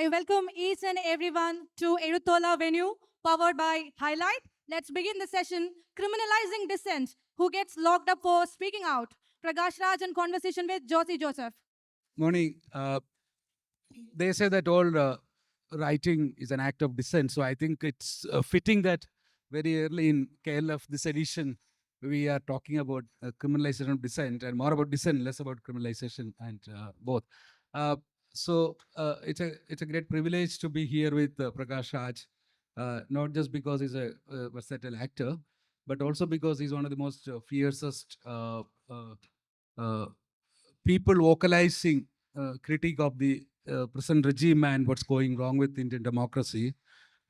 I welcome each and everyone to Ezhuthola venue, powered by Highlight. Let's begin the session. Criminalizing Dissent. Who gets locked up for speaking out? Prakash Raj in conversation with Josy Joseph. Morning. They say that all writing is an act of dissent. So I think it's fitting that very early in KLF, this edition, we are talking about criminalization of dissent and more about dissent, less about criminalization and both. It's a great privilege to be here with Prakash Raj, not just because he's a versatile actor, but also because he's one of the most fiercest uh, people vocalizing critique of the present regime and what's going wrong with Indian democracy.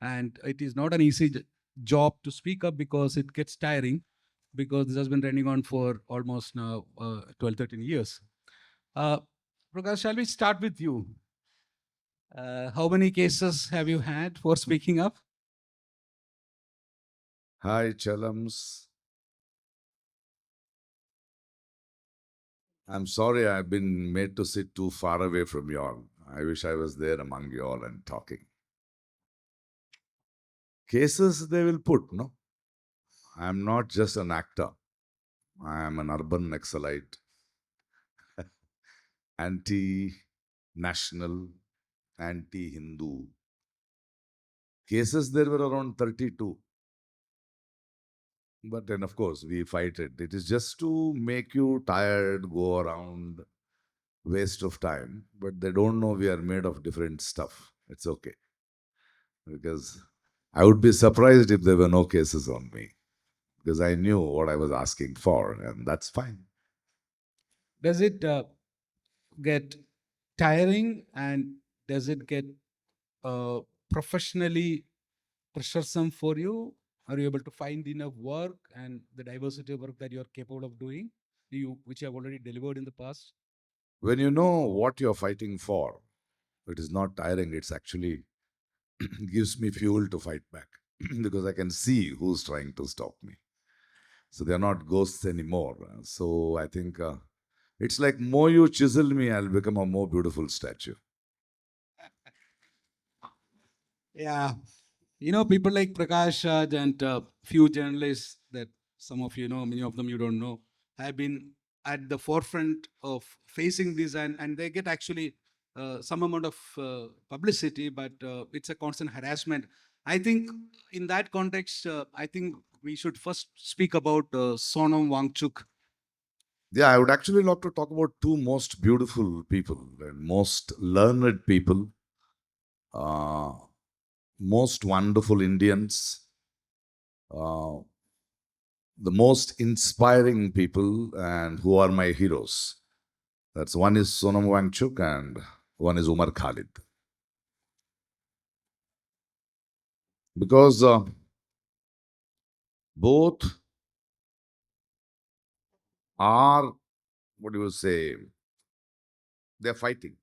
And it is not an easy job to speak up because it gets tiring, because this has been running on for almost now 12, 13 years. Prakash, shall we start with you? How many cases have you had for speaking up? Hi, Chalams. I'm sorry I've been made to sit too far away from y'all. I wish I was there among y'all and talking. Cases they will put, no? I'm not just an actor. I am an urban Naxalite, anti-national, anti-Hindu. Cases there were around 32. But then, of course, we fight it. It is just to make you tired, go around, waste of time. But they don't know we are made of different stuff. It's okay. Because I would be surprised if there were no cases on me. Because I knew what I was asking for, and that's fine. Does it get tiring, and does it get professionally pressuresome for you? Are you able to find enough work and the diversity of work that you are capable of doing, which you have already delivered in the past? When you know what you're fighting for, it is not tiring, it's actually gives me fuel to fight back. Because I can see who's trying to stop me. So they're not ghosts anymore. So I think it's like more you chisel me, I'll become a more beautiful statue. Yeah. You know, people like Prakash Raj and few journalists that some of you know, many of them you don't know, have been at the forefront of facing this, and they get actually some amount of publicity, but it's a constant harassment. I think in that context, I think we should first speak about Sonam Wangchuk. Yeah, I would actually love to talk about two most beautiful people and most learned people, uh, most wonderful Indians, uh, the most inspiring people, and who are my heroes. That's one is Sonam Wangchuk and one is Umar Khalid. Because both are, what do you say, they're fighting.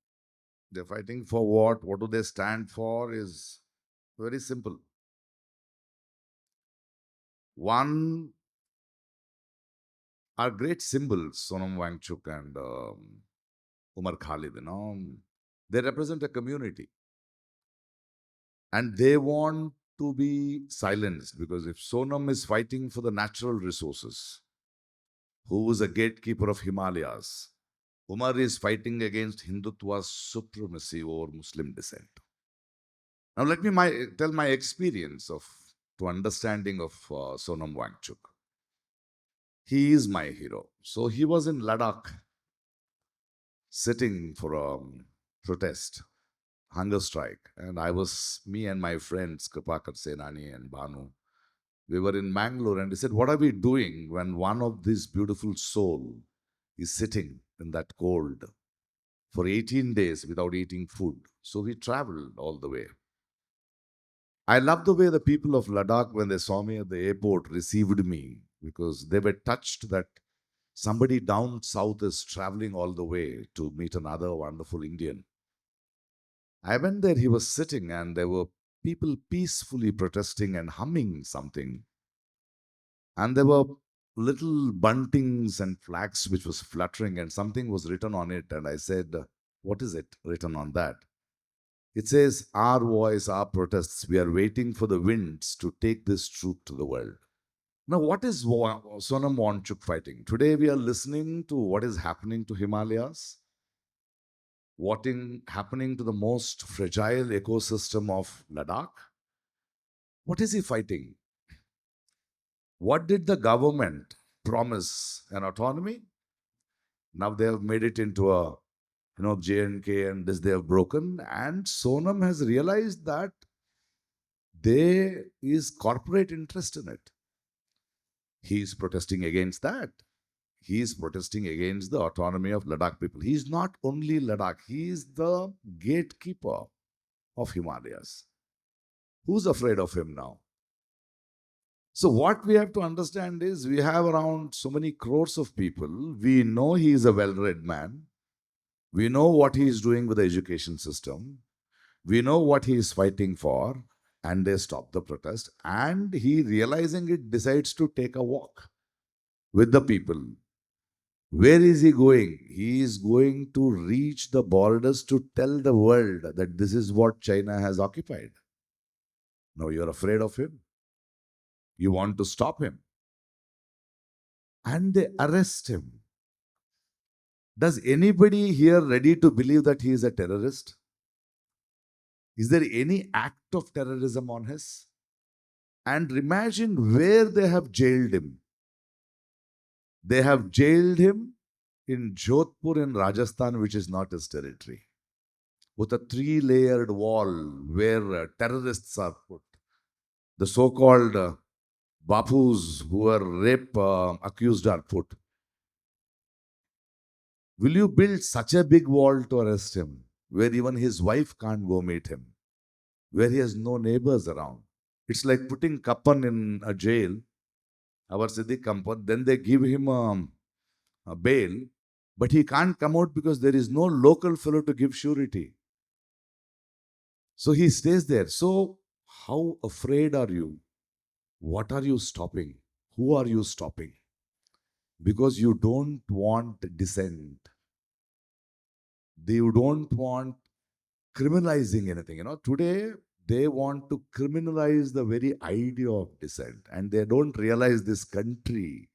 They're fighting for what? What do they stand for is very simple. One are great symbols, Sonam Wangchuk and Umar Khalid, they represent a community. And they want to be silenced because if Sonam is fighting for the natural resources, who is a gatekeeper of Himalayas, Umar is fighting against Hindutva's supremacy over Muslim descent. Now, let me tell my experience of to understanding of Sonam Wangchuk. He is my hero. So he was in Ladakh sitting for a protest, hunger strike. And me and my friends, Kripakar Senani and Banu, we were in Mangalore and he said, what are we doing when one of these beautiful soul is sitting in that cold for 18 days without eating food? So we traveled all the way. I love the way the people of Ladakh, when they saw me at the airport, received me because they were touched that somebody down south is traveling all the way to meet another wonderful Indian. I went there, he was sitting, and there were people peacefully protesting and humming something. And there were little buntings and flags which was fluttering, and something was written on it. And I said, what is it written on that? It says, our voice, our protests, we are waiting for the winds to take this truth to the world. Now, what is Sonam Wangchuk fighting? Today, we are listening to what is happening to Himalayas, what is happening to the most fragile ecosystem of Ladakh. What is he fighting? What did the government promise? An autonomy? Now they have made it into a J&K, and this they have broken. And Sonam has realized that there is corporate interest in it. He is protesting against that. He is protesting against the autonomy of Ladakh people. He is not only Ladakh, he is the gatekeeper of Himalayas. Who's afraid of him now? So what we have to understand is we have around so many crores of people. We know he is a well-read man. We know what he is doing with the education system. We know what he is fighting for, and they stop the protest. And he, realizing it, decides to take a walk with the people. Where is he going? He is going to reach the borders to tell the world that this is what China has occupied. Now you're afraid of him. You want to stop him. And they arrest him. Does anybody here ready to believe that he is a terrorist? Is there any act of terrorism on his? And imagine where they have jailed him. They have jailed him in Jodhpur in Rajasthan, which is not his territory, with a 3-layered wall where terrorists are put. The so-called Bapus who are rape accused are put. Will you build such a big wall to arrest him, where even his wife can't go meet him, where he has no neighbors around? It's like putting Kappan in a jail, our Siddiq Kampan, then they give him a bail, but he can't come out because there is no local fellow to give surety. So he stays there. So how afraid are you? What are you stopping? Who are you stopping? Because you don't want dissent. You don't want criminalizing anything. Today they want to criminalize the very idea of dissent, and they don't realize this country,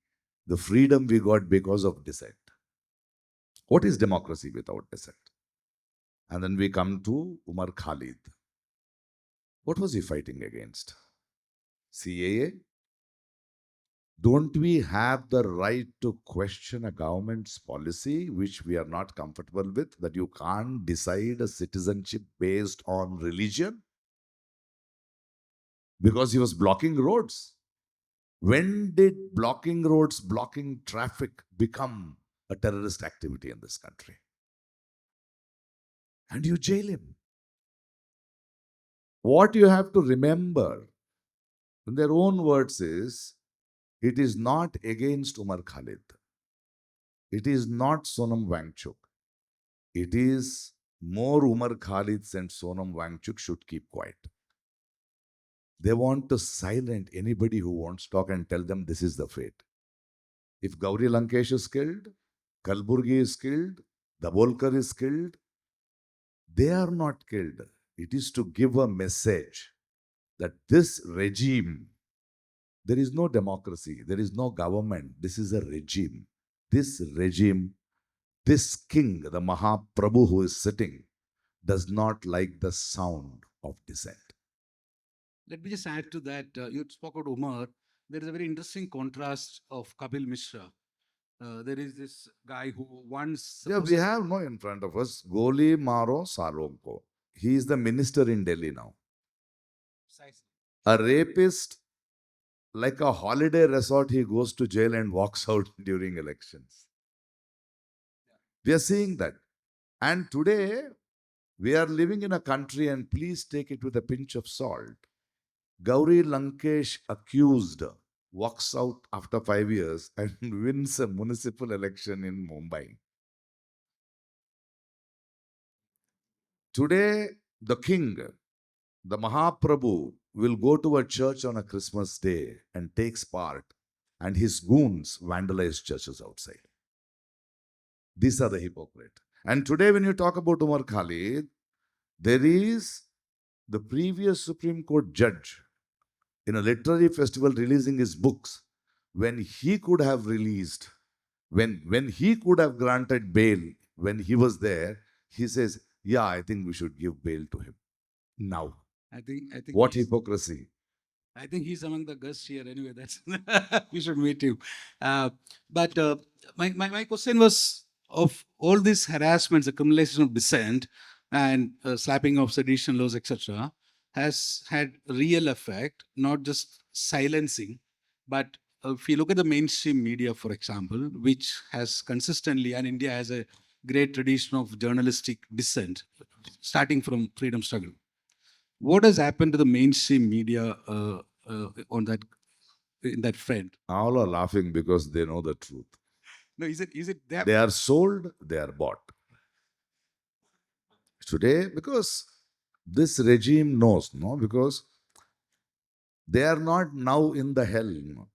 the freedom we got because of dissent. What is democracy without dissent? And then we come to Umar Khalid. What was he fighting against? CAA? Don't we have the right to question a government's policy which we are not comfortable with, that you can't decide a citizenship based on religion? Because he was blocking roads. When did blocking roads, blocking traffic become a terrorist activity in this country? And you jail him. What you have to remember, in their own words, is it is not against Umar Khalid. It is not Sonam Wangchuk. It is more Umar Khalids and Sonam Wangchuk should keep quiet. They want to silence anybody who wants to talk and tell them this is the fate. If Gauri Lankesh is killed, Kalburgi is killed, Dabolkar is killed, they are not killed. It is to give a message that this regime, there is no democracy, there is no government, this is a regime. This regime, this king, the Mahaprabhu who is sitting, does not like the sound of dissent. Let me just add to that. You spoke about Umar. There is a very interesting contrast of Kapil Mishra. There is this guy who once... Yeah, we have no in front of us, Goli Maro Salonko. He is the minister in Delhi now. A rapist, like a holiday resort, he goes to jail and walks out during elections. We are seeing that. And today, we are living in a country, and please take it with a pinch of salt. Gauri Lankesh accused walks out after 5 years and wins a municipal election in Mumbai. Today, the king, the Mahaprabhu, will go to a church on a Christmas day and takes part, and his goons vandalize churches outside. These are the hypocrites. And today, when you talk about Umar Khalid, There is the previous Supreme Court judge in a literary festival releasing his books. When he could have released, when he could have granted bail, when he was there, he says, yeah, I think we should give bail to him. Now, I think what he's, hypocrisy. I think he's among the guests here anyway. That's we should meet him. But my question was of all these harassments, the criminalization of dissent and slapping of sedition laws, etc., has had real effect, not just silencing, but if you look at the mainstream media, for example, which has consistently, and India has a great tradition of journalistic dissent, starting from freedom struggle. What has happened to the mainstream media on that in that front? All are laughing because they know the truth. No, is it They are sold, they are bought. Today, because this regime knows, no, because they are not now in the hell, no,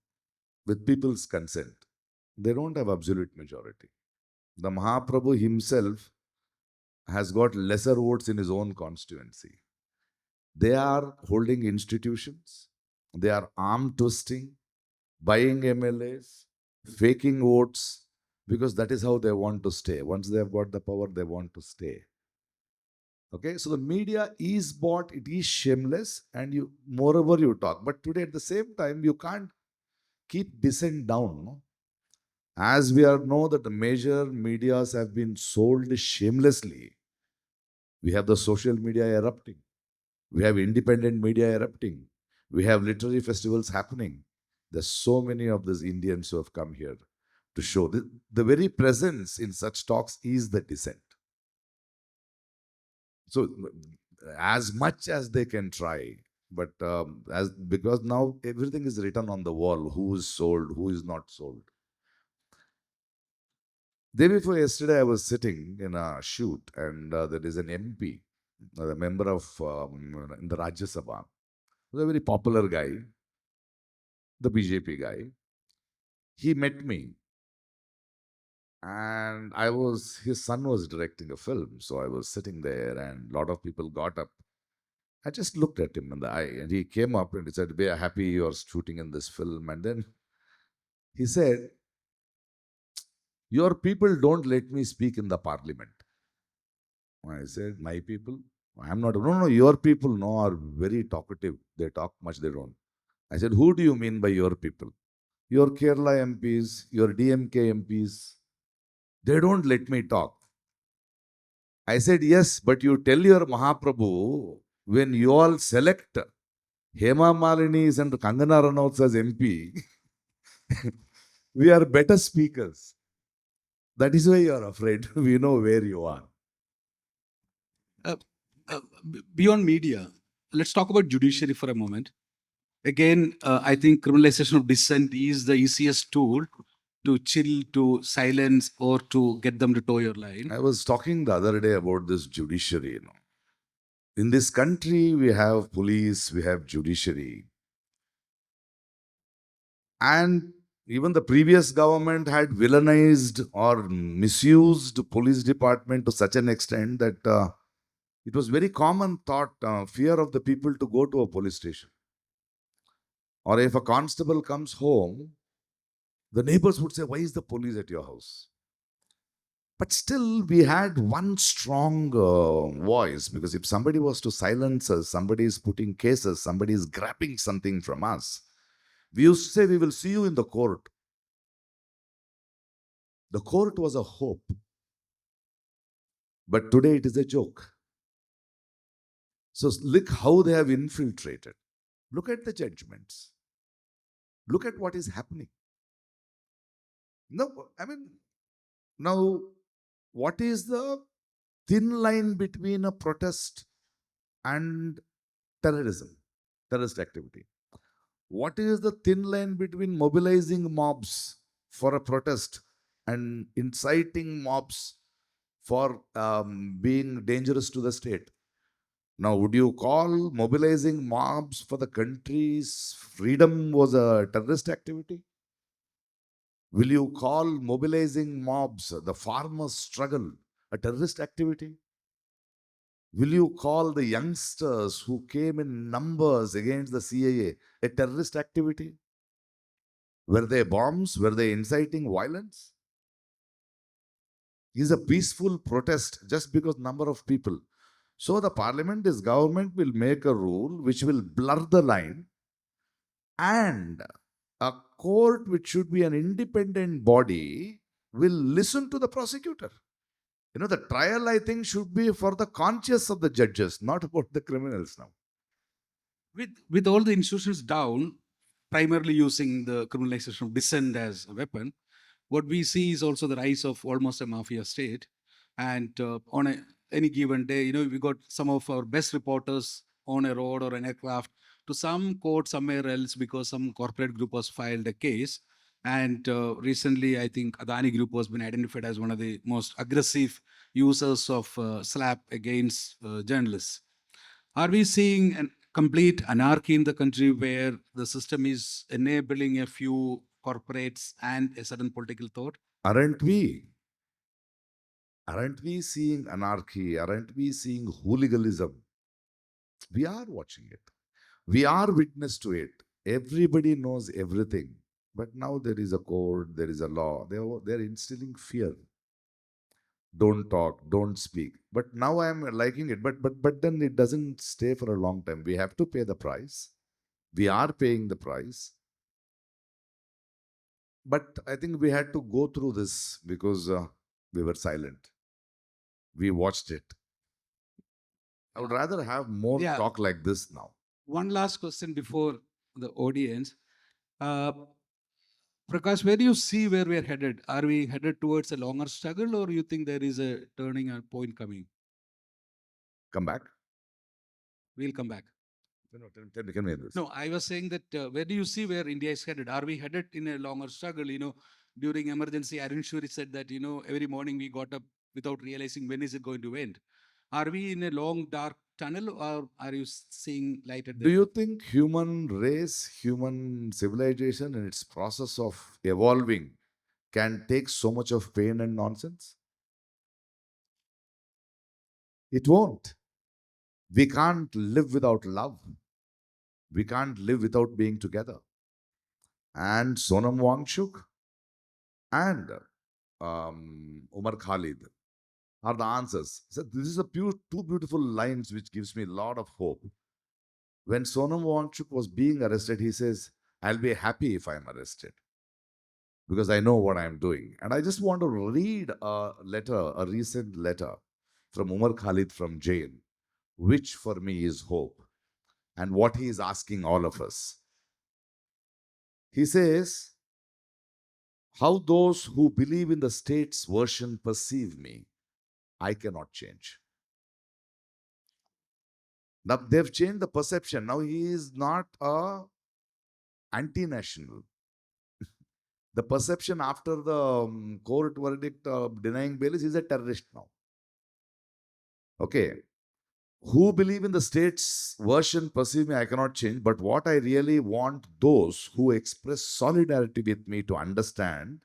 with people's consent. They don't have absolute majority. The Mahaprabhu himself has got lesser votes in his own constituency. They are holding institutions, they are arm twisting, buying MLAs, faking votes, because that is how they want to stay. Once they have got the power, they want to stay. Okay, so the media is bought, it is shameless, and you moreover you talk. But today at the same time, you can't keep dissent down. No? As we are know that the major medias have been sold shamelessly, we have the social media erupting. We have independent media erupting. We have literary festivals happening. There's so many of these Indians who have come here to show the very presence in such talks is the dissent. So, as much as they can try, but as because now everything is written on the wall: who is sold, who is not sold. Day before yesterday, I was sitting in a shoot, and there is an MP, a member of in the Rajya Sabha, who's a very popular guy, the BJP guy. He met me, and his son was directing a film, so I was sitting there, and a lot of people got up. I just looked at him in the eye, and he came up and he said, "We are happy you're shooting in this film." And then he said, "Your people don't let me speak in the parliament." I said, "My people? I'm not." "No, no, your people no are very talkative. They talk much, they don't." I said, "Who do you mean by your people?" "Your Kerala MPs, your DMK MPs. They don't let me talk." I said, "Yes, but you tell your Mahaprabhu, when you all select Hema Malini's and Kangana Ranauts as MP, we are better speakers. That is why you are afraid. We know where you are." uh, beyond media? Let's talk about judiciary for a moment. Again, I think criminalization of dissent is the easiest tool to chill, to silence, or to get them to toe your line. I was talking the other day about this judiciary. In this country, we have police, we have judiciary. And even the previous government had villainized or misused police department to such an extent that it was very common thought, fear of the people to go to a police station. Or if a constable comes home, the neighbors would say, "Why is the police at your house?" But still, we had one strong voice, because if somebody was to silence us, somebody is putting cases, somebody is grabbing something from us, we used to say, "We will see you in the court." The court was a hope, but today it is a joke. So look how they have infiltrated. Look at the judgments. Look at what is happening. No, I mean, now, what is the thin line between a protest and terrorism, terrorist activity? What is the thin line between mobilizing mobs for a protest and inciting mobs for being dangerous to the state? Now, would you call mobilizing mobs for the country's freedom was a terrorist activity? Will you call mobilizing mobs, the farmers' struggle, a terrorist activity? Will you call the youngsters who came in numbers against the CIA a terrorist activity? Were they bombs? Were they inciting violence? Is a peaceful protest just because number of people. So the parliament, this government will make a rule which will blur the line, and a court which should be an independent body will listen to the prosecutor. The trial, I think, should be for the conscience of the judges, not about the criminals now. With all the institutions down, primarily using the criminalization of dissent as a weapon, what we see is also the rise of almost a mafia state. And on any given day, we got some of our best reporters on a road or an aircraft to some court somewhere else because some corporate group has filed a case. And recently, I think Adani Group has been identified as one of the most aggressive users of slap against journalists. Are we seeing a complete anarchy in the country where the system is enabling a few corporates and a certain political thought? Aren't we? Aren't we seeing anarchy? Aren't we seeing hooliganism? We are watching it. We are witness to it. Everybody knows everything. But now there is a code, there is a law. They're instilling fear. Don't talk, don't speak. But now I am liking it. But then it doesn't stay for a long time. We have to pay the price. We are paying the price. But I think we had to go through this because we were silent. We watched it. I would rather have more Yeah. talk like this now. One last question before the audience. Prakash, where do you see where we are headed? Are we headed towards a longer struggle, or you think there is a turning point coming? Come back. We'll come back. No, tell me this. No, I was saying that where do you see where India is headed? Are we headed in a longer struggle? During emergency, Arun Shuri said that, every morning we got up without realizing when is it going to end. Are we in a long, dark tunnel, or are you seeing light at the Do you think human race, human civilization in its process of evolving can take so much of pain and nonsense? It won't. We can't live without love. We can't live without being together. And Sonam Wangchuk and Umar Khalid are the answers. So this is two beautiful lines which gives me a lot of hope. When Sonam Wangchuk was being arrested, he says, I'll be happy if I'm arrested because I know what I'm doing. And I just want to read a recent letter from Umar Khalid from jail, which for me is hope and what he is asking all of us. He says, how those who believe in the state's version perceive me, I cannot change. Now they've changed the perception. Now he is not a anti-national. The perception after the court verdict denying bail is he's a terrorist now. Okay. Who believe in the state's version perceive me, I cannot change. But what I really want those who express solidarity with me to understand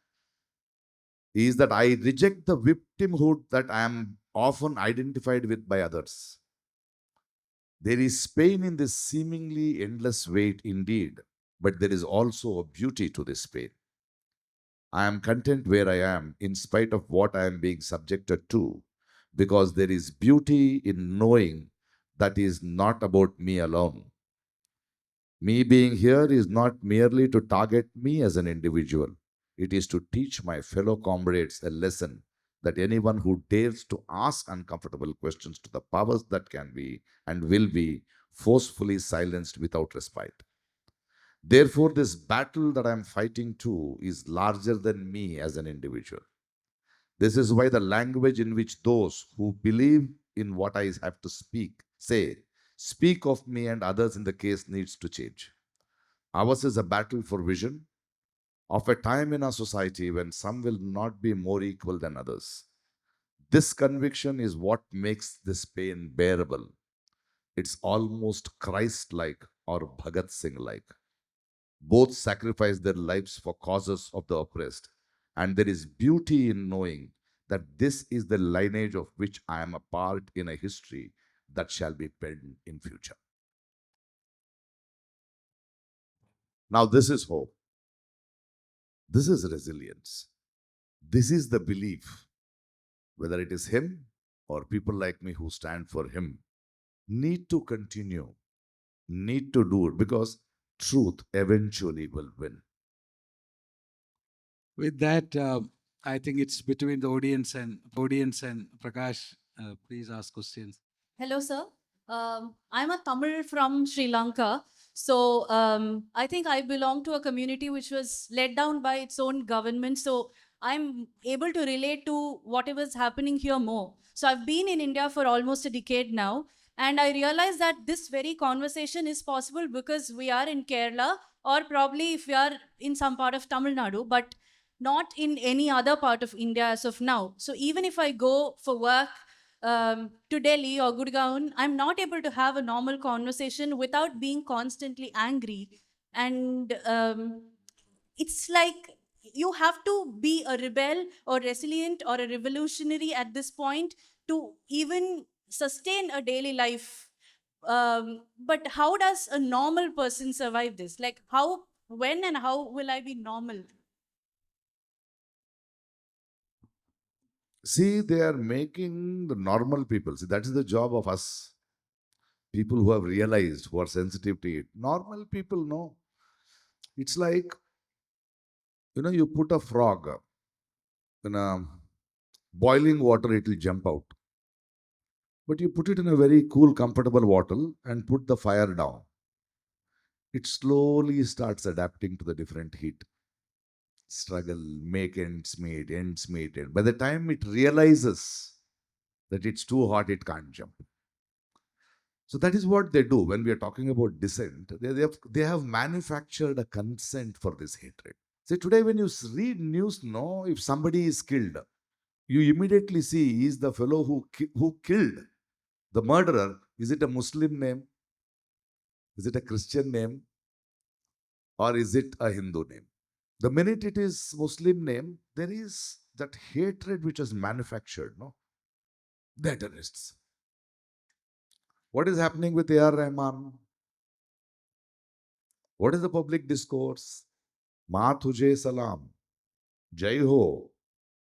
is that I reject the victimhood that I am often identified with by others. There is pain in this seemingly endless weight indeed, but there is also a beauty to this pain. I am content where I am in spite of what I am being subjected to, because there is beauty in knowing that is not about me alone. Me being here is not merely to target me as an individual. It is to teach my fellow comrades a lesson that anyone who dares to ask uncomfortable questions to the powers that can be and will be forcefully silenced without respite. Therefore, this battle that I am fighting too is larger than me as an individual. This is why the language in which those who believe in what I have to speak of me and others in the case needs to change. Ours is a battle for vision of a time in our society when some will not be more equal than others. This conviction is what makes this pain bearable. It's almost Christ-like or Bhagat Singh-like. Both sacrifice their lives for causes of the oppressed. And there is beauty in knowing that this is the lineage of which I am a part in a history that shall be paid in future. Now, this is hope. This is resilience. This is the belief, whether it is him or people like me who stand for him, need to continue, need to do it because truth eventually will win. With that, I think it's between the audience and Prakash. Please ask questions. Hello, sir. I'm a Tamil from Sri Lanka. So I think I belong to a community which was led down by its own government. So I'm able to relate to whatever is happening here more. So I've been in India for almost a decade now. And I realize that this very conversation is possible because we are in Kerala, or probably if we are in some part of Tamil Nadu, but not in any other part of India as of now. So even if I go for work to Delhi or Gurgaon, I'm not able to have a normal conversation without being constantly angry. And it's like you have to be a rebel or resilient or a revolutionary at this point to even sustain a daily life. But how does a normal person survive this? Like, how, when, and how will I be normal? See, they are making the normal people. See, that is the job of us, people who have realized, who are sensitive to it. Normal people know. It's like, you put a frog in a boiling water, it will jump out. But you put it in a very cool, comfortable water and put the fire down. It slowly starts adapting to the different heat. Struggle, make ends meet, ends meet. And by the time it realizes that it's too hot, it can't jump. So that is what they do when we are talking about dissent. They have manufactured a consent for this hatred. See, today when you read news, no, if somebody is killed, you immediately see is the fellow who killed the murderer. Is it a Muslim name? Is it a Christian name? Or is it a Hindu name? The minute it is Muslim name, there is that hatred which is manufactured, no? The terrorists. What is happening with A.R. Rahman? What is the public discourse? Ma tujhe salam. Jai ho.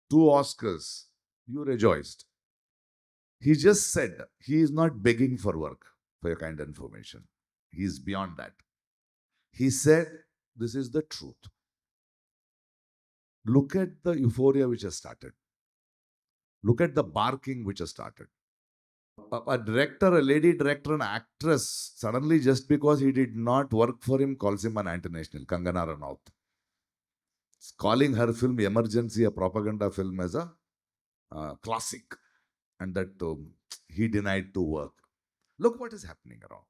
2 Oscars. You rejoiced. He just said he is not begging for work, for your kind information. He is beyond that. He said, this is the truth. Look at the euphoria which has started. Look at the barking which has started. A director, a lady director, an actress, suddenly just because he did not work for him, calls him an anti-national, Kangana Ranaut. Calling her film Emergency, a propaganda film, as a classic. And that he denied to work. Look what is happening around.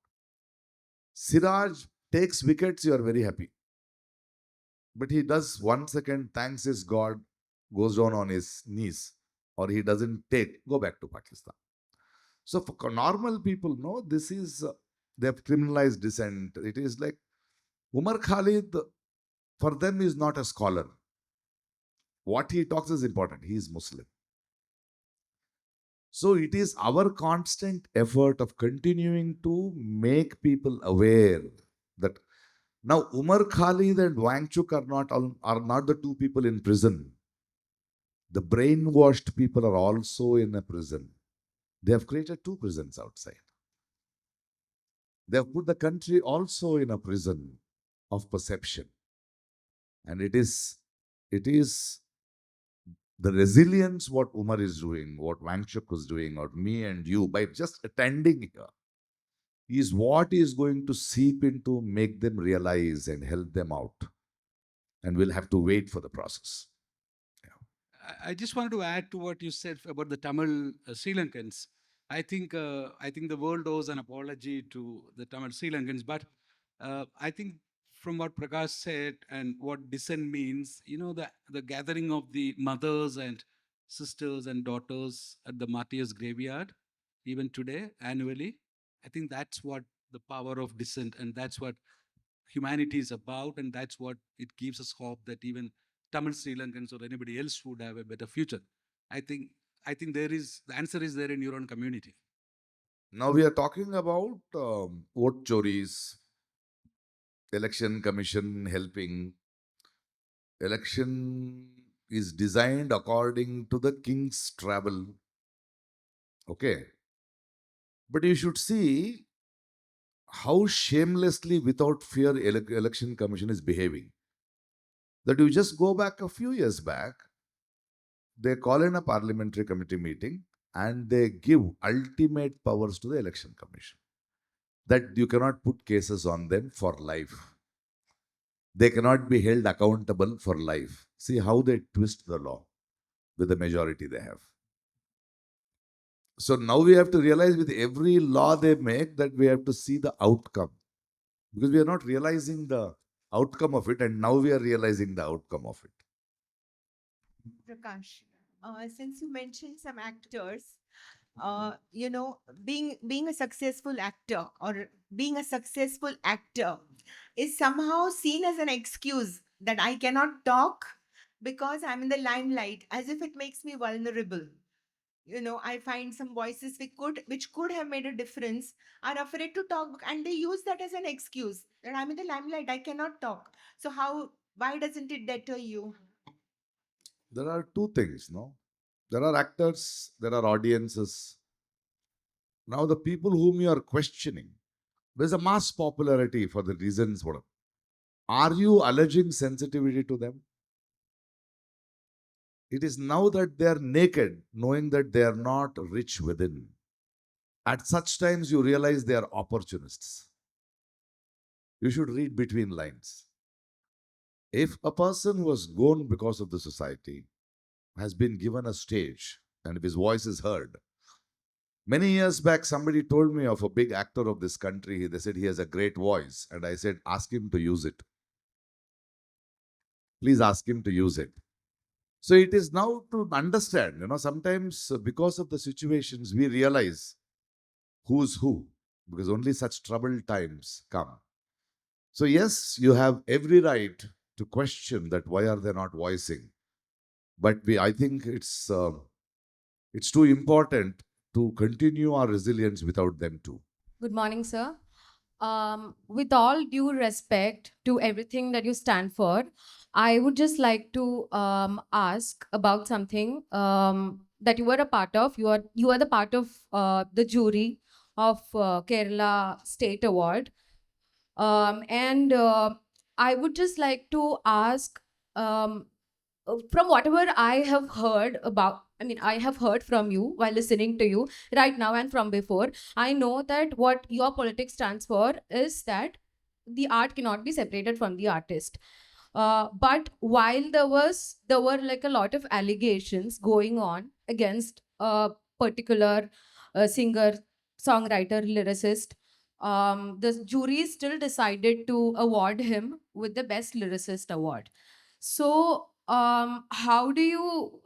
Siraj takes wickets, you are very happy. But he does 1 second, thanks his God, goes down on his knees, or he doesn't take, go back to Pakistan. So for normal people, no, this is, they have criminalized dissent. It is like Umar Khalid, for them, is not a scholar. What he talks is important. He is Muslim. So it is our constant effort of continuing to make people aware that now Umar Khalid and Wangchuk are not the two people in prison. The brainwashed people are also in a prison. They have created 2 prisons outside. They have put the country also in a prison of perception. And it is the resilience what Umar is doing, what Wangchuk was doing, or me and you, by just attending here, is what is going to seep into make them realize and help them out. And we'll have to wait for the process. I just wanted to add to what you said about the Tamil Sri Lankans. I think the world owes an apology to the Tamil Sri Lankans, but I think from what Prakash said and what dissent means, the gathering of the mothers and sisters and daughters at the martyrs' graveyard, even today, annually, I think that's what the power of dissent, and that's what humanity is about, and that's what it gives us hope that even Tamil Sri Lankans or anybody else would have a better future. I think the answer is there in your own community. Now we are talking about vote choris, election commission helping. Election is designed according to the king's travel. Okay. But you should see how shamelessly, without fear, election commission is behaving. That you just go back a few years back, they call in a parliamentary committee meeting and they give ultimate powers to the election commission that you cannot put cases on them for life. They cannot be held accountable for life. See how they twist the law with the majority they have. So now we have to realize with every law they make that we have to see the outcome, because we are not realizing the outcome of it, and now we are realizing the outcome of it. Prakash, since you mentioned some actors, being a successful actor or being a successful actor is somehow seen as an excuse that I cannot talk because I'm in the limelight, as if it makes me vulnerable. I find some voices which could have made a difference are afraid to talk, and they use that as an excuse that I'm in the limelight, I cannot talk. So why doesn't it deter you? There are two things, no? There are actors, there are audiences. Now the people whom you are questioning, there's a mass popularity for the reasons. What are you alleging sensitivity to them? It is now that they are naked, knowing that they are not rich within. At such times, you realize they are opportunists. You should read between lines. If a person who has gone because of the society has been given a stage and if his voice is heard, many years back, somebody told me of a big actor of this country. They said he has a great voice. And I said, ask him to use it. Please ask him to use it. So it is now to understand, sometimes because of the situations, we realize who's who, because only such troubled times come. So yes, you have every right to question that why are they not voicing. But I think it's too important to continue our resilience without them too. Good morning, sir. With all due respect to everything that you stand for, I would just like to ask about something that you were a part of. You are the part of the jury of Kerala State Award, and I would just like to ask. From whatever I have heard about, I have heard from you while listening to you right now and from before, I know that what your politics stands for is that the art cannot be separated from the artist. But while there were like a lot of allegations going on against a particular singer, songwriter, lyricist, the jury still decided to award him with the Best Lyricist award. So, how do you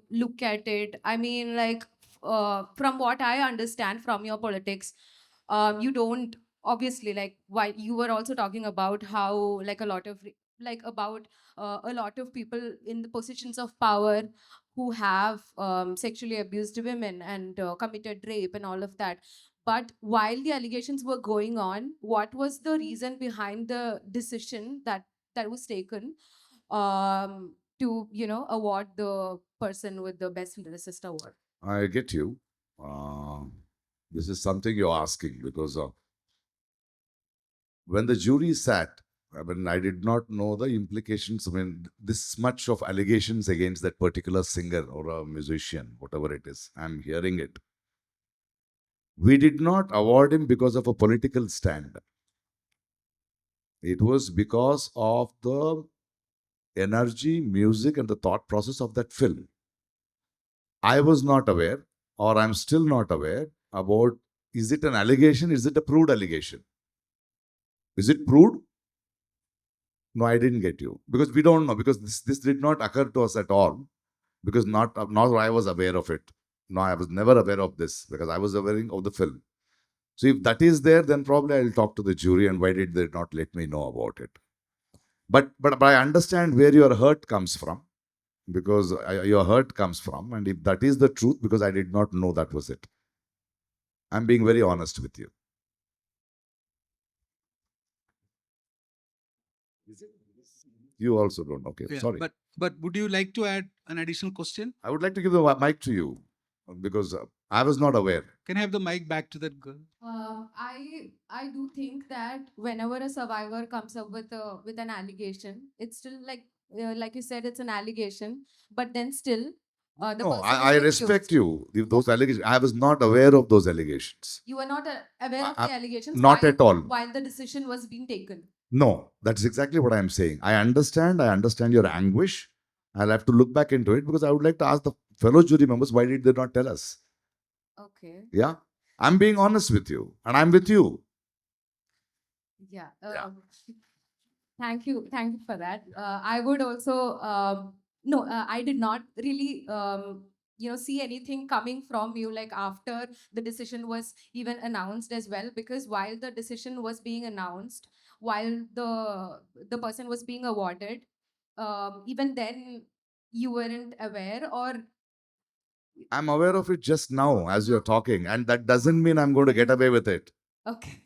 look at it? From what I understand from your politics, you don't obviously like why you were also talking about how like a lot of about a lot of people in the positions of power who have sexually abused women and committed rape and all of that. But while the allegations were going on, what was the reason behind the decision that was taken to award the person with the best lyricist award? I get you. Uh, this is something you're asking because when the jury sat, I did not know the implications. This much of allegations against that particular singer or a musician, whatever it is, I'm hearing it. We did not award him because of a political stand. It was because of the energy, music, and the thought process of that film. I was not aware, or I'm still not aware about, is it an allegation? Is it a proved allegation? Is it proved? No, I didn't get you. Because we don't know, because this did not occur to us at all. Because not I was aware of it. No, I was never aware of this because I was aware of the film. So if that is there, then probably I'll talk to the jury and why did they not let me know about it. But I understand where your hurt comes from, because your hurt comes from, and if that is the truth, because I did not know that was it. I'm being very honest with you. You also don't. Okay, Yeah, sorry. But would you like to add an additional question? I would like to give the mic to you because I was not aware. Can I have the mic back to that girl? I do think that whenever a survivor comes up with an allegation, it's still like you said, it's an allegation, but then still the No, person I is respect accused. you. Those allegations, I was not aware of those allegations. You were not aware of the allegations Not at all. while the decision was being taken. No, that's exactly what I'm saying. I understand your anguish. I'll have to look back into it because I would like to ask the fellow jury members, why did they not tell us? Okay. Yeah. I'm being honest with you and I'm with you. Yeah. Yeah. Thank you. Thank you for that. I would also, no, I did not really, see anything coming from you like after the decision was even announced as well, because while the decision was being announced, while the person was being awarded, even then you weren't aware, or I'm aware of it just now as you're talking, and that doesn't mean I'm going to get away with it. okay.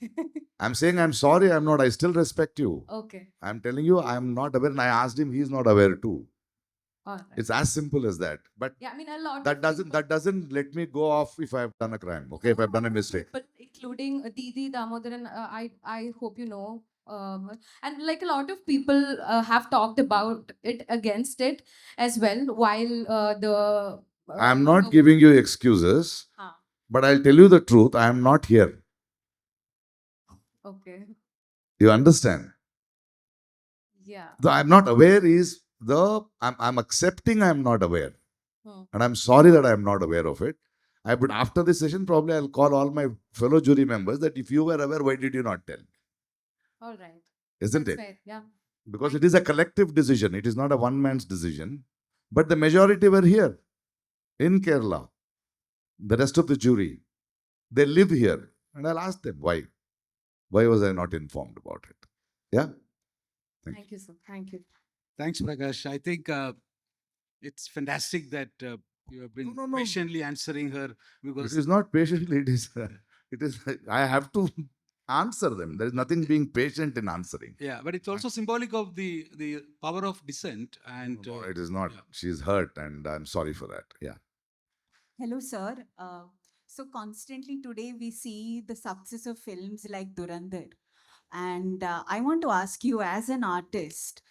I'm saying I'm sorry, I'm not. I still respect you. Okay. I'm telling you, I'm not aware, and I asked him, he's not aware too. All right. It's as simple as that. But Yeah, I mean, a lot that of doesn't people- that doesn't let me go off if I've done a crime. Okay, if I've done a mistake. But including Didi Damodaran, I hope you know. And like a lot of people have talked about it against it as well, while I'm not giving you excuses, Huh. but I'll tell you the truth. I am not here. Okay. You understand? Yeah. The I'm not aware is I'm accepting I'm not aware. Hmm. And I'm sorry that I'm not aware of it. But after this session, probably I'll call all my fellow jury members that if you were aware, why did you not tell? All right. Isn't That's it? fair. Yeah. Because it is a collective decision. It is not a one man's decision. But the majority were here in Kerala. The rest of the jury, they live here. And I'll ask them why. Why was I not informed about it? Yeah? Thank you, sir. Thank you. Thanks, Prakash. I think it's fantastic that you have been No, no. patiently answering her It because is not patiently, it is, I have to answer them. There is nothing being patient in answering. yeah, but it's also symbolic of the power of dissent and No, it is not. yeah. She's hurt and I'm sorry for that. Yeah. Hello, sir. So constantly today we see the success of films like Durandar. And I want to ask you, as an artist,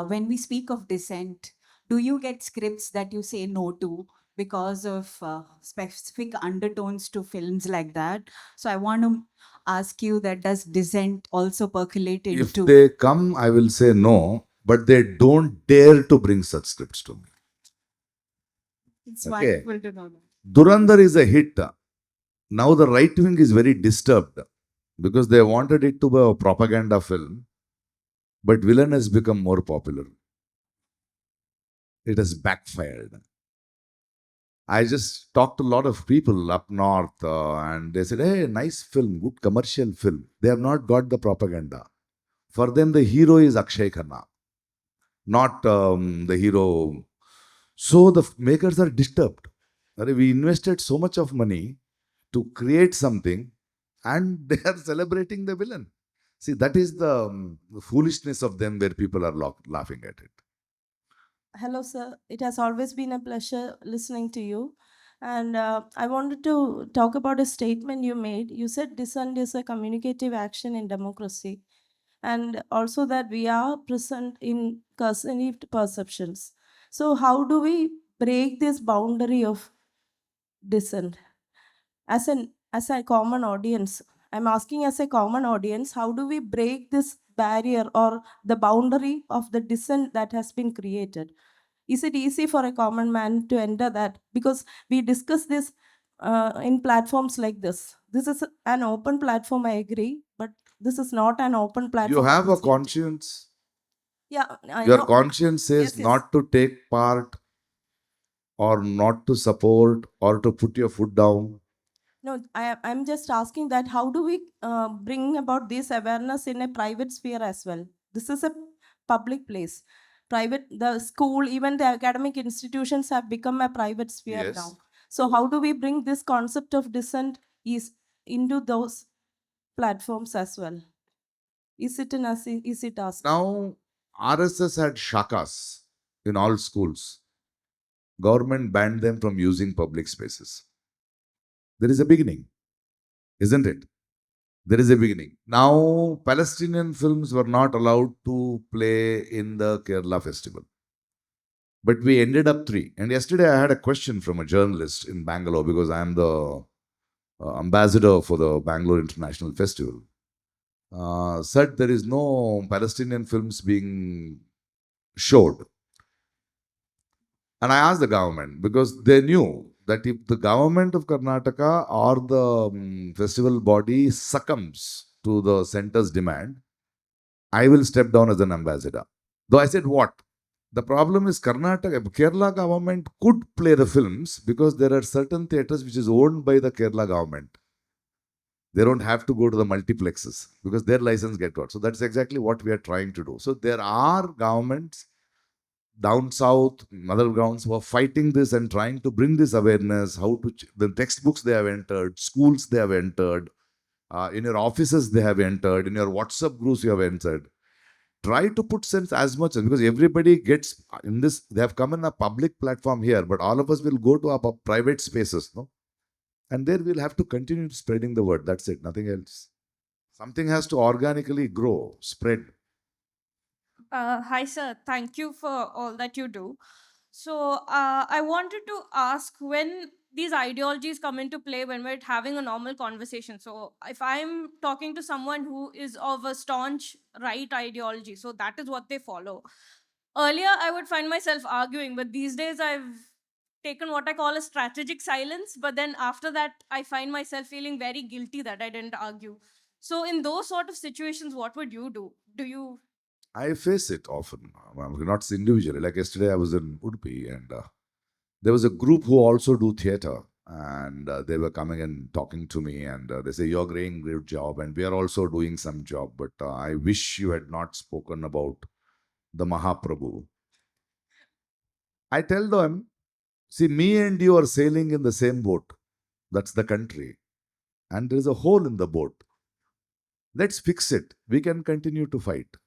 when we speak of dissent, do you get scripts that you say no to because of specific undertones to films like that? So I want to ask you that does dissent also percolate If into? they come, I will say no, but they don't dare to bring such scripts to me. It's Okay. wonderful to know that. Durandar is a hit. Now the right wing is very disturbed because they wanted it to be a propaganda film, but villain has become more popular. It has backfired. I just talked to a lot of people up north and they said, hey, nice film, good commercial film. They have not got the propaganda. For them, the hero is Akshay Khanna, not the hero. So the makers are disturbed. We invested so much of money to create something and they are celebrating the villain. See, that is the foolishness of them where people are laughing at it. Hello, sir. It has always been a pleasure listening to you. And I wanted to talk about a statement you made. You said dissent is a communicative action in democracy, and also that we are present in conceived perceptions. So, how do we break this boundary of dissent? As a common audience, I'm asking, as a common audience, how do we break this barrier or the boundary of the dissent that has been created? Is it easy for a common man to enter that? Because we discuss this in platforms like this. This is an open platform, I agree, but this is not an open platform. You have a for dissent. conscience. Yeah, I Your know. conscience says Yes, yes. not to take part or not to support or to put your foot down. No, I'm just asking that how do we bring about this awareness in a private sphere as well? This is a public place. Private, the school, even the academic institutions have become a private sphere Yes. now. So how do we bring this concept of dissent is into those platforms as well? Is it an easy task? Now, RSS had shakas in all schools. Government banned them from using public spaces. There is a beginning, isn't it? There is a beginning. Now, Palestinian films were not allowed to play in the Kerala festival. But we ended up three. And yesterday I had a question from a journalist in Bangalore because I am the ambassador for the Bangalore International Festival. Said there is no Palestinian films being showed. And I asked the government because they knew that if the government of Karnataka or the festival body succumbs to the center's demand, I will step down as an ambassador. Though I said, what? The problem is Kerala government could play the films because there are certain theatres which is owned by the Kerala government. They don't have to go to the multiplexes because their license get got. So that's exactly what we are trying to do. So there are governments down south, other grounds who are fighting this and trying to bring this awareness, how to, the textbooks they have entered, schools they have entered, in your offices they have entered, in your WhatsApp groups you have entered. Try to put sense as much as, because everybody gets in this, they have come in a public platform here, but all of us will go to our private spaces, no? And there we'll have to continue spreading the word. That's it, nothing else. Something has to organically grow, spread. Hi, sir. Thank you for all that you do. So, I wanted to ask when these ideologies come into play when we're having a normal conversation. So, if I'm talking to someone who is of a staunch right ideology, so that is what they follow. Earlier, I would find myself arguing, but these days I've taken what I call a strategic silence. But then after that, I find myself feeling very guilty that I didn't argue. So, in those sort of situations, what would you do? Do you I face it often, not individually. Like yesterday, I was in Udupi and there was a group who also do theatre. And they were coming and talking to me, and they say, "You're doing great job, and we are also doing some job. But I wish you had not spoken about the Mahaprabhu." I tell them, see, me and you are sailing in the same boat. That's the country. And there is a hole in the boat. Let's fix it. We can continue to fight.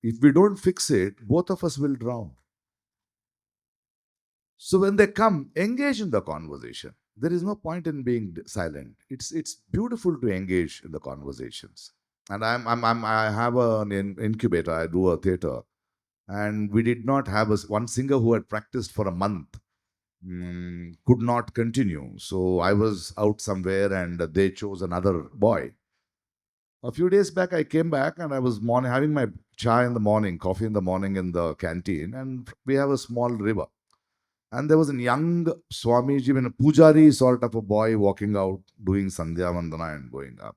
If we don't fix it, both of us will drown. So when they come, engage in the conversation. There is no point in being silent. It's beautiful to engage in the conversations. And I have an incubator. I do a theater, and we did not have one singer who had practiced for a month. Could not continue. So I was out somewhere and they chose another boy. A few days back, I came back and I was having my chai in the morning, coffee in the morning in the canteen, and we have a small river. And there was a young Swamiji, even a Pujari sort of a boy walking out, doing Sandhya Vandana and going up.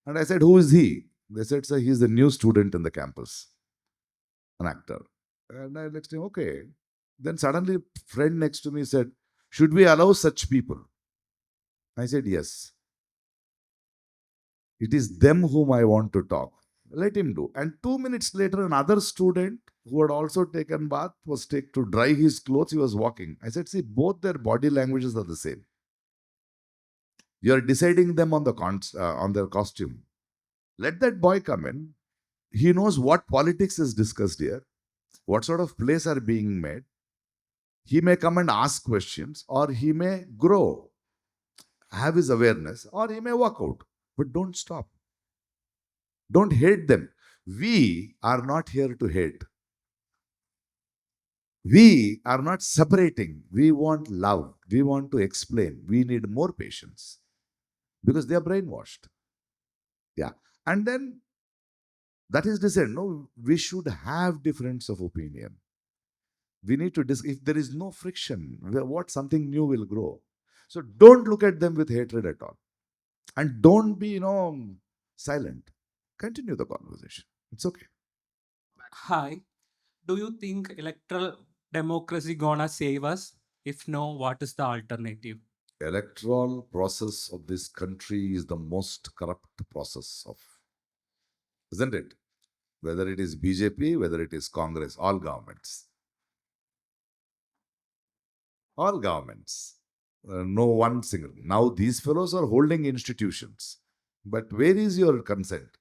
And I said, "Who is he?" They said, "Sir, he's the new student in the campus, an actor." And I next him, okay. Then suddenly, a friend next to me said, "Should we allow such people?" I said, "Yes. It is them whom I want to talk. Let him do." And 2 minutes later, another student who had also taken bath was taken to dry his clothes. He was walking. I said, "See, both their body languages are the same. You are deciding them on on their costume. Let that boy come in. He knows what politics is discussed here, what sort of plays are being made. He may come and ask questions, or he may grow, have his awareness, or he may walk out. But don't stop. Don't hate them. We are not here to hate. We are not separating. We want love. We want to explain. We need more patience because they are brainwashed. Yeah. And then that is dissent. No, we should have difference of opinion. We need to if there is no friction, what something new will grow. So don't look at them with hatred at all. And don't be, silent. Continue the conversation. It's okay. Hi. Do you think electoral democracy gonna save us? If no, what is the alternative? Electoral process of this country is the most corrupt process of, isn't it? Whether it is BJP, whether it is Congress, all governments. All governments. No one single. Now these fellows are holding institutions. But where is your consent?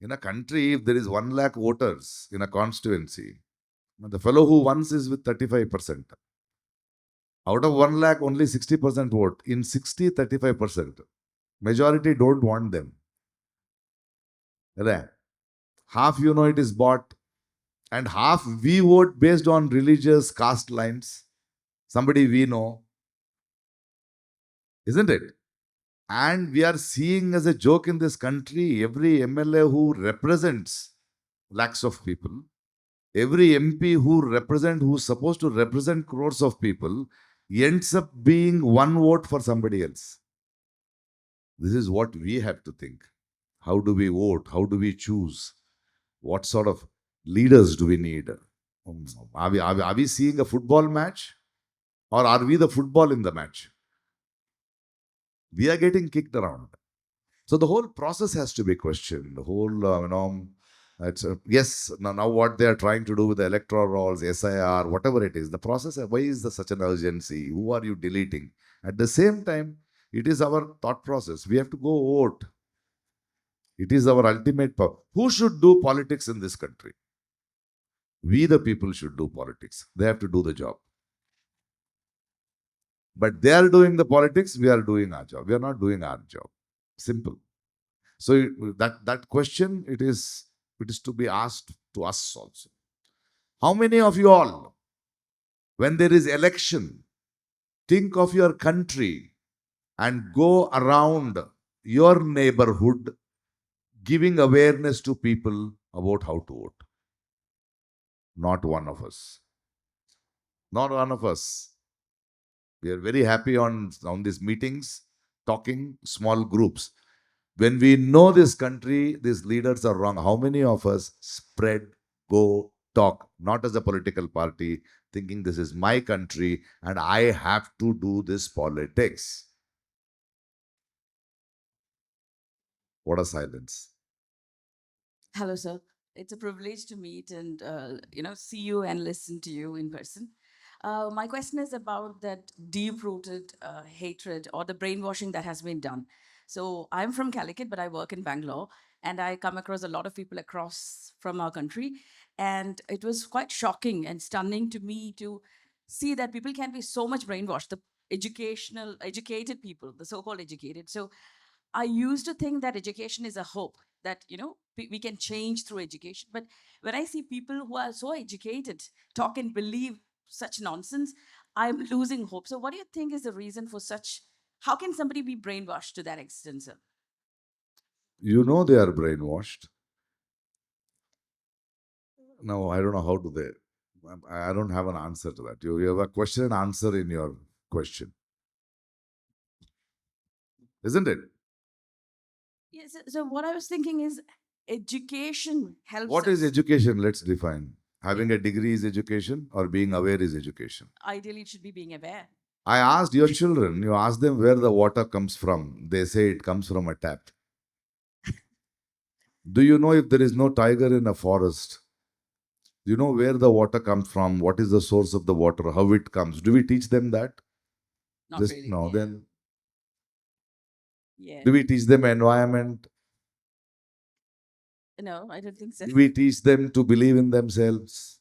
In a country, if there is 1 lakh voters in a constituency, the fellow who wins is with 35%. Out of 1 lakh, only 60% vote. In 60, 35%. Majority don't want them. Right? Half it is bought, and half we vote based on religious caste lines. Somebody we know, isn't it? And we are seeing as a joke in this country, every MLA who represents lakhs of people, every MP who's supposed to represent crores of people, ends up being one vote for somebody else. This is what we have to think. How do we vote? How do we choose? What sort of leaders do we need? Are we seeing a football match? Or are we the football in the match? We are getting kicked around. So the whole process has to be questioned. The whole, yes, now what they are trying to do with the electoral rolls, SIR, whatever it is, the process, why is there such an urgency? Who are you deleting? At the same time, it is our thought process. We have to go vote. It is our ultimate power. Who should do politics in this country? We, the people, should do politics. They have to do the job. But they are doing the politics, we are doing our job. We are not doing our job. Simple. So that question, it is to be asked to us also. How many of you all, when there is election, think of your country and go around your neighborhood giving awareness to people about how to vote? Not one of us. Not one of us. We are very happy on these meetings, talking small groups. When we know this country, these leaders are wrong, how many of us spread, go, talk, not as a political party, thinking this is my country and I have to do this politics? What a silence. Hello, sir. It's a privilege to meet and see you and listen to you in person. My question is about that deep-rooted hatred or the brainwashing that has been done. So I'm from Calicut, but I work in Bangalore, and I come across a lot of people across from our country, and it was quite shocking and stunning to me to see that people can be so much brainwashed. The educated people, the so-called educated. So I used to think that education is a hope that, we can change through education. But when I see people who are so educated talk and believe such nonsense, I'm losing hope. So what do you think is the reason for such? How can somebody be brainwashed to that extent, sir? You know they are brainwashed. No, I don't know how do they. I don't have an answer to that. You have a question and answer in your question. Isn't it? Yes. So what I was thinking is education helps What us. is education? Let's define. Having a degree is education, or being aware is education? Ideally, it should be being aware. I asked your children, you ask them where the water comes from. They say it comes from a tap. Do you know if there is no tiger in a forest? Do you know where the water comes from? What is the source of the water? How it comes? Do we teach them that? Not Just really. no. Yeah. Then Yeah. do we teach them environment? No, I don't think so. Do we teach them to believe in themselves?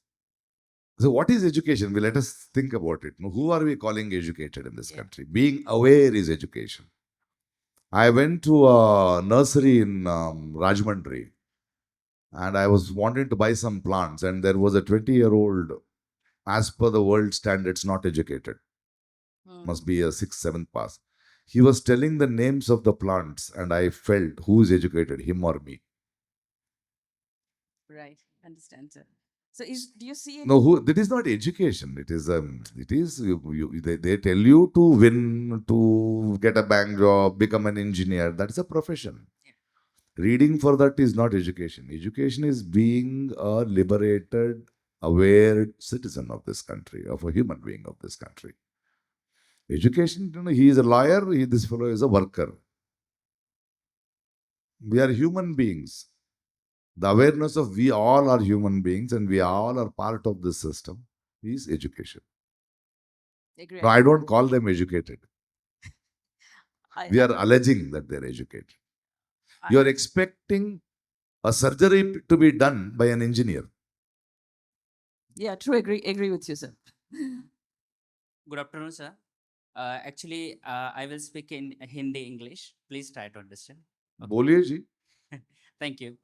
So what is education? Well, let us think about it. Now, who are we calling educated in this country? Being aware is education. I went to a nursery in Rajmandri, and I was wanting to buy some plants, and there was a 20-year-old, as per the world standards, not educated. Must be a 6th, 7th pass. He was telling the names of the plants, and I felt, who is educated, him or me? Right. Understand, sir. So do you see it? No, that is not education. It is they tell you to win, to get a bank job, become an engineer. That is a profession. Reading for that is not education. Education is being a liberated, aware citizen of this country, of a human being of this country. Education, he is a lawyer, this fellow is a worker. We are human beings. The awareness of we all are human beings and we all are part of this system is education. agree. No, I don't call them educated. We I- are alleging that they're educated. I- You are expecting a surgery to be done by an engineer. Yeah, true. Agree with you, sir. Good afternoon, sir. Actually, I will speak in Hindi English. Please try to understand. बोलिए जी. Thank you.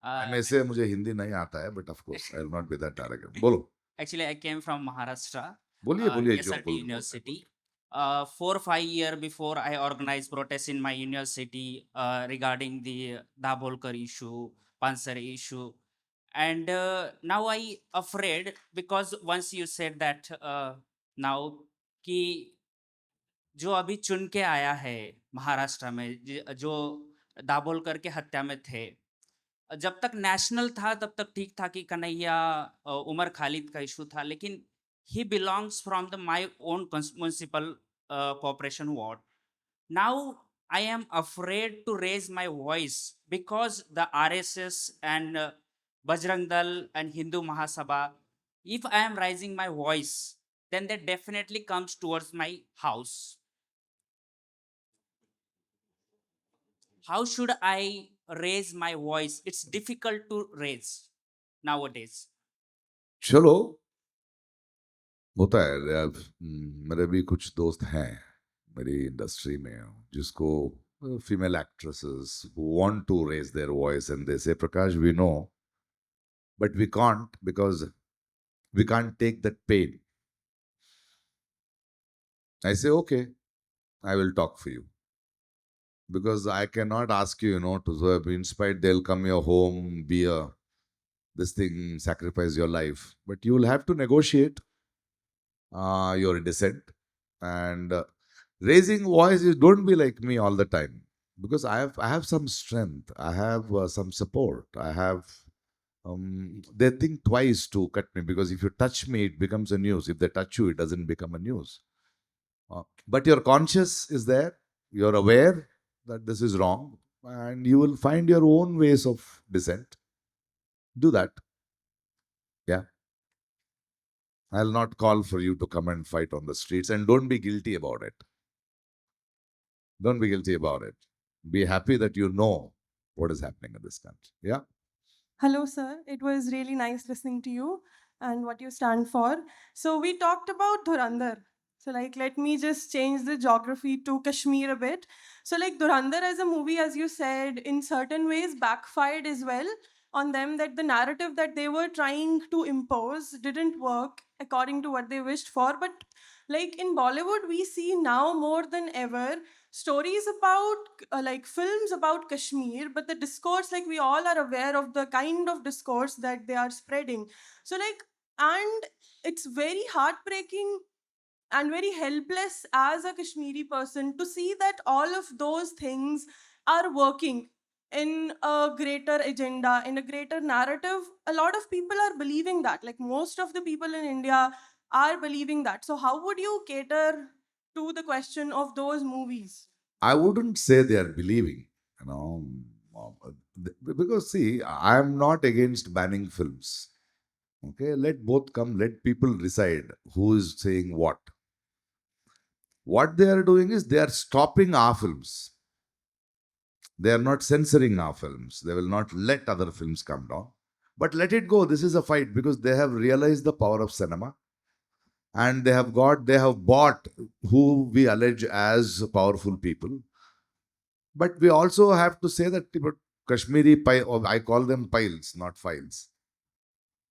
ऐसे मुझे हिंदी नहीं आता है, but of course I will not be that arrogant. बोलो. Actually, I came from Maharashtra, बोलिए जो SRT बोल. University. 4 or 5 years before, I organized protests in my university regarding the Dabolkar issue, Pansari issue. And now I afraid because once you said that now कि जो अभी चुन के आया है महाराष्ट्र में जो दाभोलकर के हत्या में थे, जब तक नेशनल था तब तक ठीक था कि कन्हैया उमर खालिद का इशू था, लेकिन he belongs from the my own municipal corporation ward. Now I am afraid to raise my voice because the RSS and Bajrang Dal and Hindu Mahasabha, if I am raising my voice, then that definitely comes towards my house. How should I raise my voice? It's difficult to raise nowadays. चलो, होता है. मेरे भी कुछ दोस्त हैं मेरी industry में जिसको female actresses who want to raise their voice and they say, Prakash, we know, but we can't because we can't take that pain. I say, okay, I will talk for you. Because I cannot ask you, to be inspired, they'll come your home, be this thing, sacrifice your life. But you will have to negotiate your dissent. And raising voice, you don't be like me all the time. Because I have some strength. I have some support. I have... they think twice to cut me because if you touch me, it becomes a news. If they touch you, it doesn't become a news. But your conscience is there. You're aware that this is wrong and you will find your own ways of dissent. Do that. Yeah. I'll not call for you to come and fight on the streets and don't be guilty about it. Don't be guilty about it. Be happy that you know what is happening in this country. Yeah. Hello, sir. It was really nice listening to you and what you stand for. So we talked about Dhurandhar. So let me just change the geography to Kashmir a bit. So Dhurandhar as a movie, as you said, in certain ways backfired as well on them, that the narrative that they were trying to impose didn't work according to what they wished for. But in Bollywood, we see now more than ever stories about films about Kashmir, but the discourse, we all are aware of the kind of discourse that they are spreading. So and it's very heartbreaking and very helpless as a Kashmiri person to see that all of those things are working in a greater agenda, in a greater narrative. A lot of people are believing that. Most of the people in India are believing that. So how would you cater to the question of those movies? I wouldn't say they are believing, because see, I'm not against banning films. Okay, let both come, let people decide who is saying what. What they are doing is they are stopping our films. They are not censoring our films. They will not let other films come down. But let it go. This is a fight because they have realized the power of cinema. And they have bought who we allege as powerful people. But we also have to say that Kashmiri, I call them piles, not files.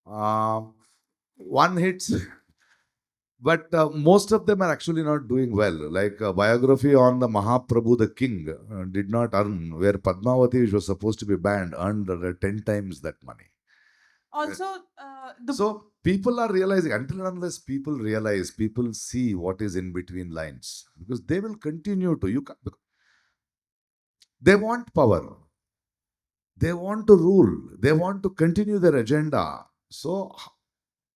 One hits, but most of them are actually not doing well. Like a biography on the Mahaprabhu, the king, did not earn, where Padmavati, which was supposed to be banned, earned 10 times that money. Also, So people are realizing, until and unless people realize, people see what is in between lines, because they will continue to. They want power. They want to rule. They want to continue their agenda. So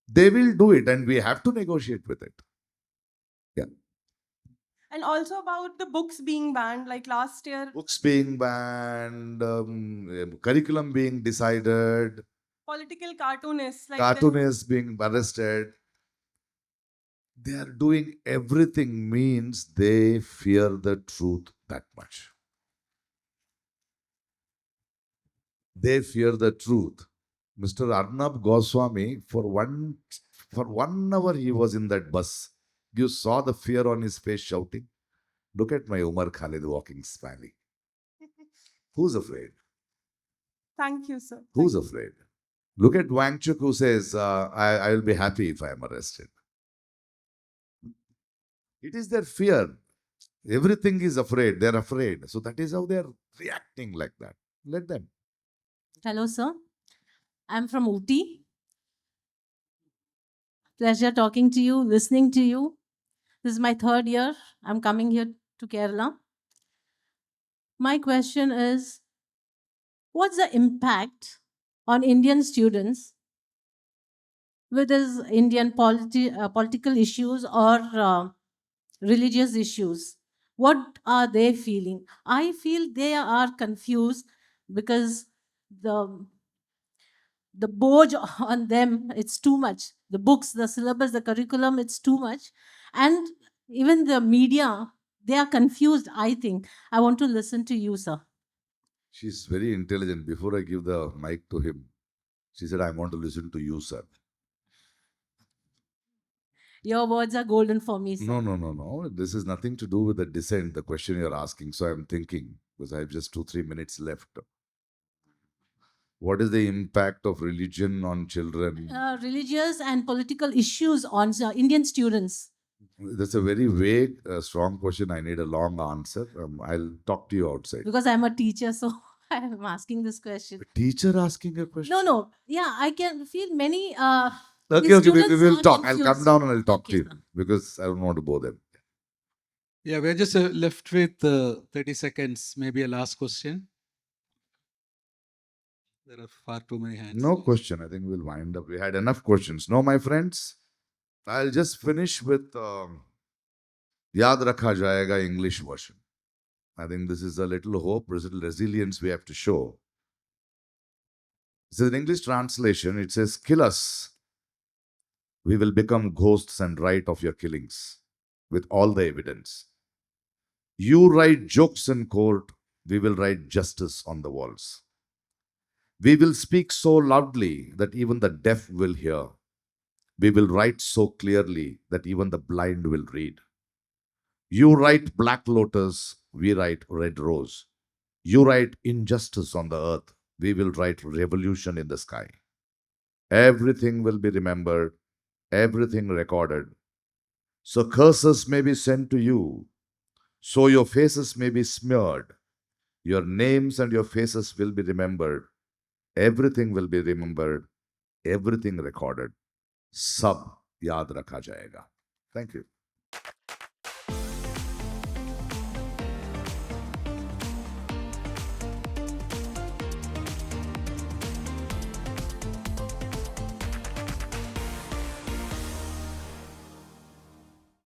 they will do it, and we have to negotiate with it. Yeah. and also about the books being banned, last year. Books being banned, curriculum being decided, Political cartoonists. cartoonists being arrested. they are doing everything means they fear the truth that much. They fear the truth. Mr. Arnab Goswami, for 1 hour he was in that bus. You saw the fear on his face shouting. Look at my Umar Khalid walking smiling. Who's afraid? Thank you, sir. Who's afraid? Look at Wangchuk who says, I will be happy if I am arrested. It is their fear. Everything is afraid. They're afraid. So that is how they're reacting like that. Let them. Hello, sir. I'm from Ooty. Pleasure talking to you, listening to you. This is my 3rd year. I'm coming here to Kerala. My question is, what's the impact on Indian students with these Indian political issues or religious issues? What are they feeling? I feel they are confused because the board on them, it's too much. The books, the syllabus, the curriculum, it's too much. And even the media, they are confused, I think. I want to listen to you, sir. She's very intelligent. Before I give the mic to him, she said, I want to listen to you, sir. Your words are golden for me, sir. No. This is nothing to do with the dissent, the question you're asking. So I'm thinking, because I have just 2-3 minutes left. What is the impact of religion on children? Religious and political issues on Indian students. That's a very vague, strong question. I need a long answer. I'll talk to you outside. Because I'm a teacher, so I'm asking this question. A teacher asking a question? No. Yeah, I can feel many. Okay, we will are talk. I'll confused. come down and I'll talk to Okay, you sir. because I don't want to bore them. Yeah, we're just left with 30 seconds, maybe a last question. There are far too many hands. No question. I think we'll wind up. We had enough questions. No, my friends. I'll just finish with Yaad Rakha Jayega English version. I think this is a little hope, a little resilience we have to show. This is an English translation. It says, kill us. We will become ghosts and write of your killings with all the evidence. You write jokes in court. We will write justice on the walls. We will speak so loudly that even the deaf will hear. We will write so clearly that even the blind will read. You write black lotus, we write red rose. You write injustice on the earth, we will write revolution in the sky. Everything will be remembered, everything recorded. So curses may be sent to you, so your faces may be smeared. Your names and your faces will be remembered. Everything will be remembered, everything recorded. Sab yaad rakha jayega. Thank you.